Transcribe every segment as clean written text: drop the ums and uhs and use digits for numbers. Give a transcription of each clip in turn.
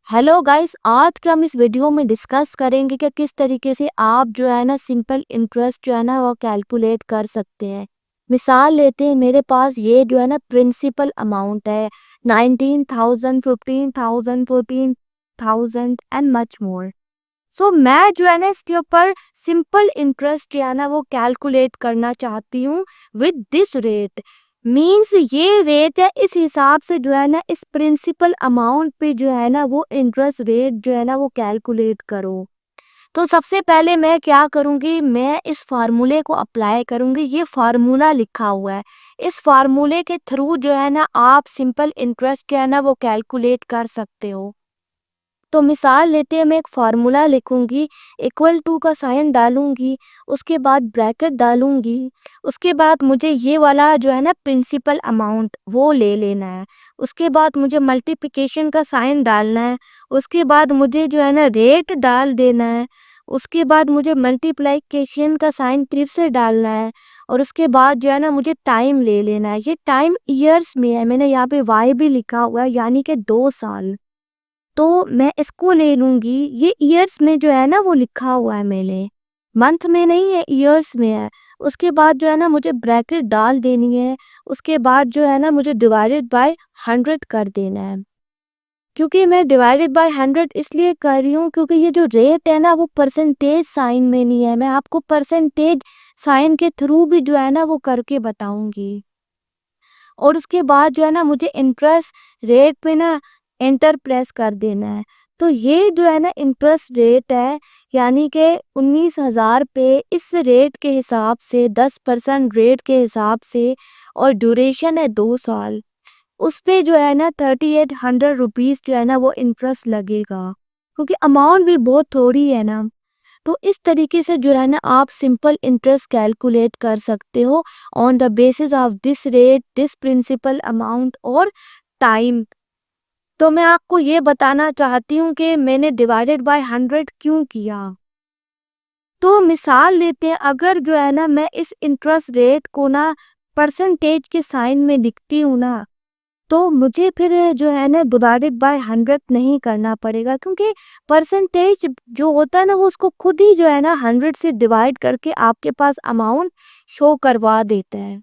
Hello guys, आज के हम इस वीडियो में डिस्कस करेंगे कि किस तरीके से आप जो है ना सिंपल इंटरेस्ट जो है ना वो कैलकुलेट कर सकते हैं। मिसाल लेते हैं, मेरे पास ये जो है ना प्रिंसिपल अमाउंट है 19,000, 15,000, 14,000 एंड मच मोर। सो मैं जो है ना इसके ऊपर सिंपल इंटरेस्ट जो है ना वो कैलकुलेट करना चाहती हूँ विद दिस रेट। मीन्स ये रेट है, इस हिसाब से जो है ना इस प्रिंसिपल अमाउंट पे जो है ना वो इंटरेस्ट रेट जो है ना वो कैलकुलेट करो। तो सबसे पहले मैं क्या करूँगी, मैं इस फार्मूले को अप्लाई करूँगी। ये फार्मूला लिखा हुआ है, इस फार्मूले के थ्रू जो है ना आप सिंपल इंटरेस्ट जो है ना वो कैलकुलेट कर सकते हो। तो मिसाल लेते हैं, मैं एक फार्मूला लिखूंगी, इक्वल टू का साइन डालूंगी, उसके बाद ब्रैकेट डालूंगी, उसके बाद मुझे ये वाला जो है ना प्रिंसिपल अमाउंट वो ले लेना है, उसके बाद मुझे मल्टीप्लिकेशन का साइन डालना है, उसके बाद मुझे जो है ना रेट डाल देना है, उसके बाद मुझे मल्टीप्लिकेशन का साइन फिर से डालना है, और उसके बाद जो है ना मुझे टाइम ले लेना है। ये टाइम ईयर्स में है, मैंने यहाँ पे वाई भी लिखा हुआ है, यानी कि 2 साल। तो मैं इसको ले लूँगी, ये ईयर्स में जो है ना वो लिखा हुआ है मैंने, मंथ में नहीं है, ईयर्स में है। उसके बाद जो है ना मुझे ब्रैकेट डाल देनी है, उसके बाद जो है ना मुझे डिवाइडेड बाय 100 कर देना है। क्योंकि मैं डिवाइडेड बाय 100 इसलिए कर रही हूँ क्योंकि ये जो रेट है ना वो परसेंटेज साइन में नहीं है, मैं आपको परसेंटेज साइन के थ्रू भी जो है ना वो करके बताऊँगी। और उसके बाद जो है ना मुझे इंटरेस्ट रेट पे ना एंटर प्रेस कर देना है। तो ये जो है ना इंटरेस्ट रेट है, यानी कि 19,000 पे इस रेट के हिसाब से 10% रेट के हिसाब से, और ड्यूरेशन है 2 साल। उस पे जो है ना 3,800 रुपीज़ जो है ना वो इंटरेस्ट लगेगा, क्योंकि अमाउंट भी बहुत थोड़ी है ना। तो इस तरीके से जो है ना आप सिंपल इंटरेस्ट कैलकुलेट कर सकते हो on the basis of this rate, this principle amount और टाइम। तो मैं आपको ये बताना चाहती हूँ कि मैंने डिवाइडेड बाय 100 क्यों किया। तो मिसाल लेते हैं, अगर जो है ना मैं इस इंटरेस्ट रेट को ना परसेंटेज के साइन में लिखती हूँ ना, तो मुझे फिर जो है ना डिवाइडेड बाय 100 नहीं करना पड़ेगा, क्योंकि परसेंटेज जो होता है ना वो उसको खुद ही जो है ना 100 से डिवाइड करके आपके पास अमाउंट शो करवा देता है।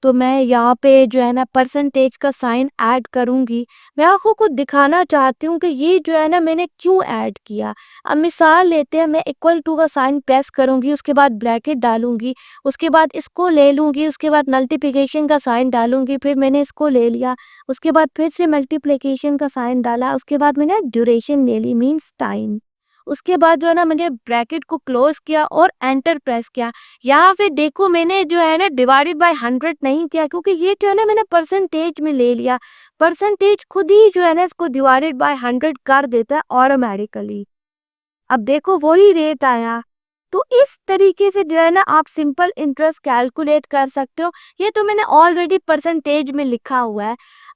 तो मैं यहाँ पे जो है ना परसेंटेज का साइन ऐड करूँगी। मैं आपको कुछ दिखाना चाहती हूँ कि ये जो है ना मैंने क्यों ऐड किया। अब मिसाल लेते हैं, मैं इक्वल टू का साइन प्रेस करूँगी, उसके बाद ब्रैकेट डालूँगी, उसके बाद इसको ले लूँगी, उसके बाद मल्टीप्लिकेशन का साइन डालूँगी, फिर मैंने इसको ले लिया, उसके बाद फिर से मल्टीप्लिकेशन का साइन डाला, उसके बाद मैंने ड्यूरेशन ले ली, मीन्स टाइम। उसके बाद जो है ना मैंने ब्रैकेट को क्लोज किया और एंटर प्रेस किया। यहाँ पे देखो, मैंने जो है ना डिवाइडेड बाय 100 नहीं किया, क्योंकि ये जो है ना मैंने परसेंटेज में ले लिया। परसेंटेज खुद ही जो है ना इसको डिवाइडेड बाय 100 कर देता है ऑटोमेटिकली। अब देखो वही रेट आया। तो इस तरीके से जो है ना आप सिंपल इंटरेस्ट कैलकुलेट कर सकते हो। ये तो मैंने ऑलरेडी परसेंटेज में लिखा हुआ है।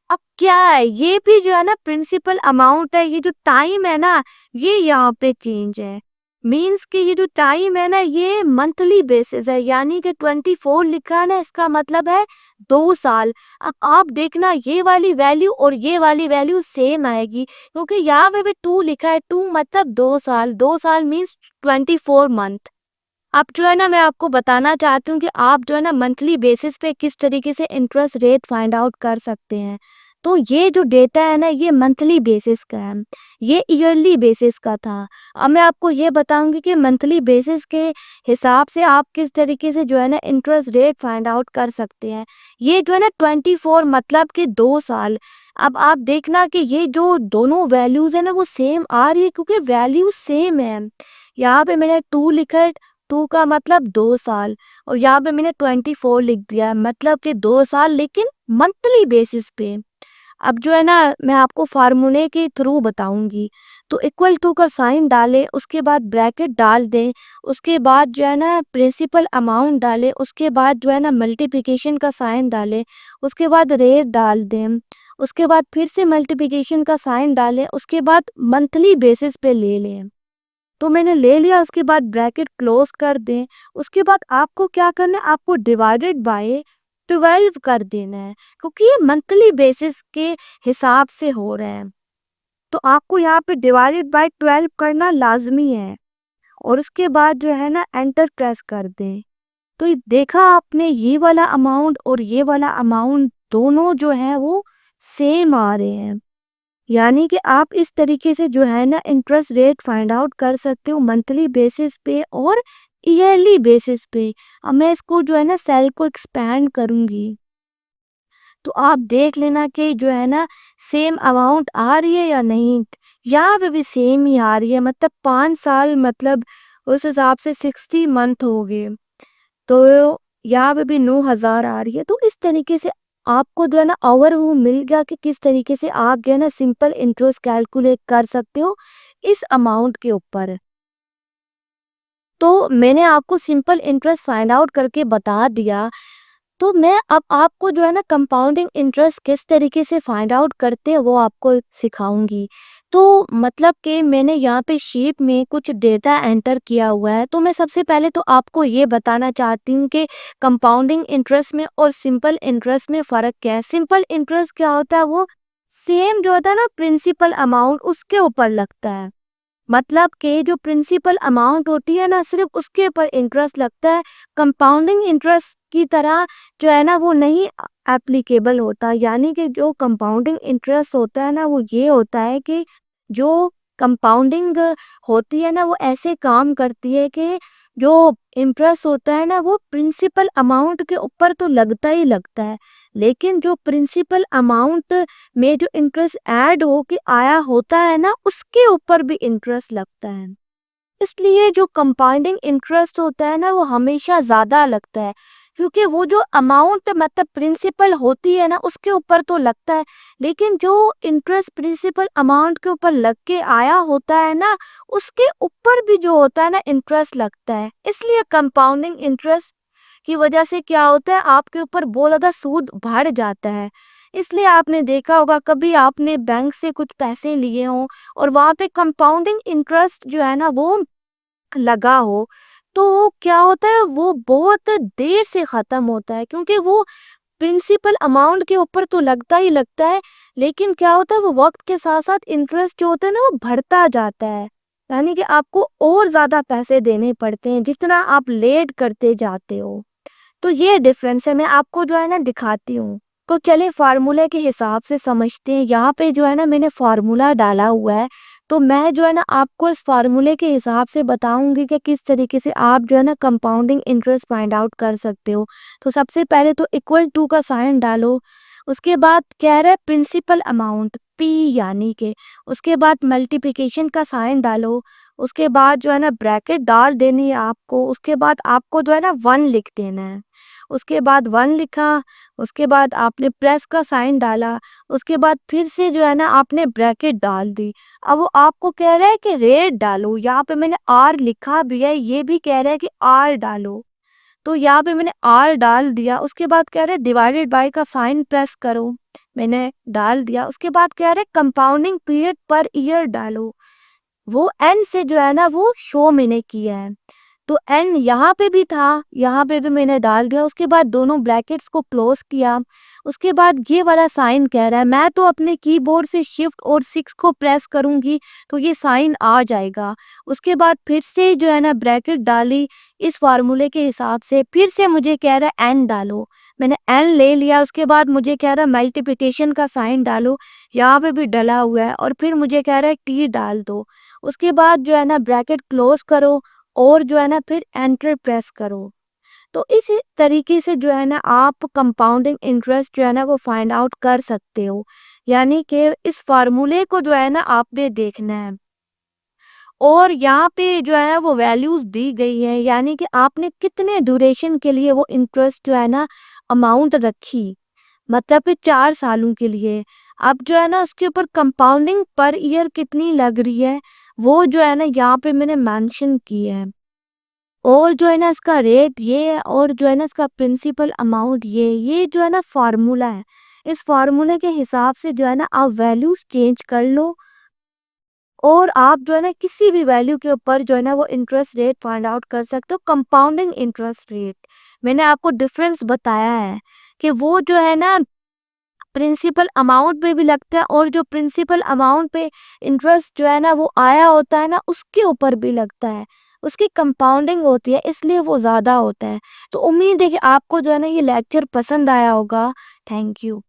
अब क्या है, ये भी जो है ना प्रिंसिपल अमाउंट है, ये जो टाइम है ना ये यहाँ पे चेंज है। मीन्स कि ये जो टाइम है ना ये मंथली बेसिस है, यानी कि 24 लिखा है ना, इसका मतलब है 2 साल। अब आप देखना ये वाली वैल्यू और ये वाली वैल्यू सेम आएगी, क्योंकि यहाँ पे भी 2 लिखा है, 2 मतलब 2 साल, 2 साल मीन्स 24 मंथ। अब जो है ना मैं आपको बताना चाहती हूँ कि आप जो है ना मंथली बेसिस पे किस तरीके से इंटरेस्ट रेट फाइंड आउट कर सकते हैं। तो ये जो डेटा है ना ये मंथली बेसिस का है, ये ईयरली बेसिस का था। अब मैं आपको ये बताऊंगी कि मंथली बेसिस के हिसाब से आप किस तरीके से जो है ना इंटरेस्ट रेट फाइंड आउट कर सकते हैं। ये जो है ना 24 मतलब कि 2 साल। अब आप देखना कि ये जो दोनों वैल्यूज है ना वो सेम आ रही है, क्योंकि वैल्यू सेम है। यहाँ पे मैंने 2 लिखा है, 2 का मतलब 2 साल, और यहाँ पे मैंने 24 लिख दिया, मतलब कि 2 साल, लेकिन मंथली बेसिस पे। अब जो है ना मैं आपको फार्मूले के थ्रू बताऊंगी। तो इक्वल टू का साइन डालें, उसके बाद ब्रैकेट डाल दें, उसके बाद जो है ना प्रिंसिपल अमाउंट डालें, उसके बाद जो है ना मल्टीप्लिकेशन का साइन डालें, उसके बाद रेट डाल दें, उसके बाद फिर से मल्टीप्लिकेशन का साइन डालें, उसके बाद मंथली बेसिस पे ले लें। तो मैंने ले लिया, उसके बाद ब्रैकेट क्लोज कर दें। उसके बाद आपको क्या करना है, आपको डिवाइडेड बाय 12 कर देना है, क्योंकि ये मंथली बेसिस के हिसाब से हो रहा है। तो आपको यहाँ पे डिवाइडेड बाय 12 करना लाजमी है और उसके बाद जो है ना एंटर प्रेस कर दें। तो ये देखा आपने, ये वाला अमाउंट और ये वाला अमाउंट दोनों जो है वो सेम आ रहे हैं। यानी कि आप इस तरीके से जो है ना इंटरेस्ट रेट फाइंड आउट कर सकते हो मंथली बेसिस पे और ईयरली बेसिस पे। अब मैं इसको जो है ना सेल को एक्सपैंड करूंगी तो आप देख लेना कि जो है ना सेम अमाउंट आ रही है या नहीं। यहाँ पे भी सेम ही आ रही है, मतलब 5 साल, मतलब उस हिसाब से 60 मंथ हो गए। तो यहाँ पे भी 9,000 आ रही है। तो इस तरीके से आपको जो है ना ओवरव्यू मिल गया कि किस तरीके से आप जो है ना सिंपल इंटरेस्ट कैलकुलेट कर सकते हो इस अमाउंट के ऊपर। तो मैंने आपको सिंपल इंटरेस्ट फाइंड आउट करके बता दिया। तो मैं अब आपको जो है ना कंपाउंडिंग इंटरेस्ट किस तरीके से फाइंड आउट करते हैं वो आपको सिखाऊंगी। तो मतलब कि मैंने यहाँ पे शीट में कुछ डेटा एंटर किया हुआ है। तो मैं सबसे पहले तो आपको ये बताना चाहती हूँ कि कंपाउंडिंग इंटरेस्ट में और सिंपल इंटरेस्ट में फ़र्क क्या है। सिंपल इंटरेस्ट क्या होता है, वो सेम जो होता है ना प्रिंसिपल अमाउंट उसके ऊपर लगता है। मतलब कि जो प्रिंसिपल अमाउंट होती है ना सिर्फ उसके ऊपर इंटरेस्ट लगता है। कंपाउंडिंग इंटरेस्ट की तरह जो है ना वो नहीं एप्लीकेबल होता। यानी कि जो कंपाउंडिंग इंटरेस्ट होता है ना वो ये होता है कि जो कंपाउंडिंग होती है ना वो ऐसे काम करती है कि जो इंटरेस्ट होता है ना वो प्रिंसिपल अमाउंट के ऊपर तो लगता ही लगता है, लेकिन जो प्रिंसिपल अमाउंट में जो इंटरेस्ट ऐड हो के आया होता है ना उसके ऊपर भी इंटरेस्ट लगता है। इसलिए जो कंपाउंडिंग इंटरेस्ट होता है ना वो हमेशा ज़्यादा लगता है, क्योंकि वो जो अमाउंट मतलब प्रिंसिपल होती है ना उसके ऊपर तो लगता है, लेकिन जो इंटरेस्ट प्रिंसिपल अमाउंट के ऊपर लग के आया होता है ना उसके ऊपर भी जो होता है ना इंटरेस्ट लगता है। इसलिए कंपाउंडिंग इंटरेस्ट की वजह से क्या होता है, आपके ऊपर बहुत ज़्यादा सूद बढ़ जाता है। इसलिए आपने देखा होगा कभी आपने बैंक से कुछ पैसे लिए हों और वहाँ पे कंपाउंडिंग इंटरेस्ट जो है ना वो लगा हो, तो क्या होता है वो बहुत देर से ख़त्म होता है, क्योंकि वो प्रिंसिपल अमाउंट के ऊपर तो लगता ही लगता है, लेकिन क्या होता है वो वक्त के साथ साथ इंटरेस्ट जो होता है ना वो बढ़ता जाता है। यानी कि आपको और ज़्यादा पैसे देने पड़ते हैं जितना आप लेट करते जाते हो। तो ये डिफरेंस है, मैं आपको जो है ना दिखाती हूँ। तो चलिए फार्मूले के हिसाब से समझते हैं। यहाँ पे जो है ना मैंने फार्मूला डाला हुआ है, तो मैं जो है ना आपको इस फार्मूले के हिसाब से बताऊंगी कि किस तरीके से आप जो है ना कंपाउंडिंग इंटरेस्ट फाइंड आउट कर सकते हो। तो सबसे पहले तो इक्वल टू का साइन डालो, उसके बाद कह रहा है प्रिंसिपल अमाउंट पी यानी के, उसके बाद मल्टीप्लिकेशन का साइन डालो, उसके बाद जो है ना ब्रैकेट डाल देनी है आपको, उसके बाद आपको जो है ना 1 लिख देना है। उसके बाद 1 लिखा, उसके बाद आपने प्लस का साइन डाला, उसके बाद फिर से जो है ना आपने ब्रैकेट डाल दी। अब वो आपको कह रहा है कि रेट डालो, यहाँ पे मैंने आर लिखा भी है, ये भी कह रहा है कि आर डालो, तो यहाँ पे मैंने आर डाल दिया। उसके बाद कह रहे डिवाइडेड बाय का साइन प्रेस करो, मैंने डाल दिया। उसके बाद कह रहे कंपाउंडिंग पीरियड पर ईयर डालो, वो एन से जो है ना वो शो मैंने किया है, तो एन यहाँ पे भी था, यहाँ पे तो मैंने डाल दिया। उसके बाद दोनों ब्रैकेट्स को क्लोज किया। उसके बाद ये वाला साइन कह रहा है, मैं तो अपने कीबोर्ड से शिफ्ट और 6 को प्रेस करूंगी तो ये साइन आ जाएगा। उसके बाद फिर से जो है ना ब्रैकेट डाली इस फार्मूले के हिसाब से, फिर से मुझे कह रहा है एन डालो, मैंने एन ले लिया। उसके बाद मुझे कह रहा है मल्टीप्लिकेशन का साइन डालो, यहाँ पे भी डला हुआ है, और फिर मुझे कह रहा है टी डाल दो। उसके बाद जो है ना ब्रैकेट क्लोज करो और जो है ना फिर एंटर प्रेस करो। तो इसी तरीके से जो है ना आप कंपाउंडिंग इंटरेस्ट जो है ना वो फाइंड आउट कर सकते हो। यानी कि इस फार्मूले को जो है ना आपने देखना है, और यहाँ पे जो है वो वैल्यूज दी गई है, यानी कि आपने कितने ड्यूरेशन के लिए वो इंटरेस्ट जो है ना अमाउंट रखी, मतलब कि 4 सालों के लिए। अब जो है ना उसके ऊपर कंपाउंडिंग पर ईयर कितनी लग रही है वो जो है ना यहाँ पे मैंने मेंशन की है, और जो है ना इसका रेट ये है, और जो है ना इसका प्रिंसिपल अमाउंट ये जो है ना फार्मूला है। इस फार्मूले के हिसाब से जो है ना आप वैल्यूज चेंज कर लो, और आप जो है ना किसी भी वैल्यू के ऊपर जो है ना वो इंटरेस्ट रेट फाइंड आउट कर सकते हो। कंपाउंडिंग इंटरेस्ट रेट मैंने आपको डिफरेंस बताया है कि वो जो है ना प्रिंसिपल अमाउंट पे भी लगता है, और जो प्रिंसिपल अमाउंट पे इंटरेस्ट जो है ना वो आया होता है ना उसके ऊपर भी लगता है, उसकी कंपाउंडिंग होती है, इसलिए वो ज़्यादा होता है। तो उम्मीद है कि आपको जो है ना ये लेक्चर पसंद आया होगा। Thank you.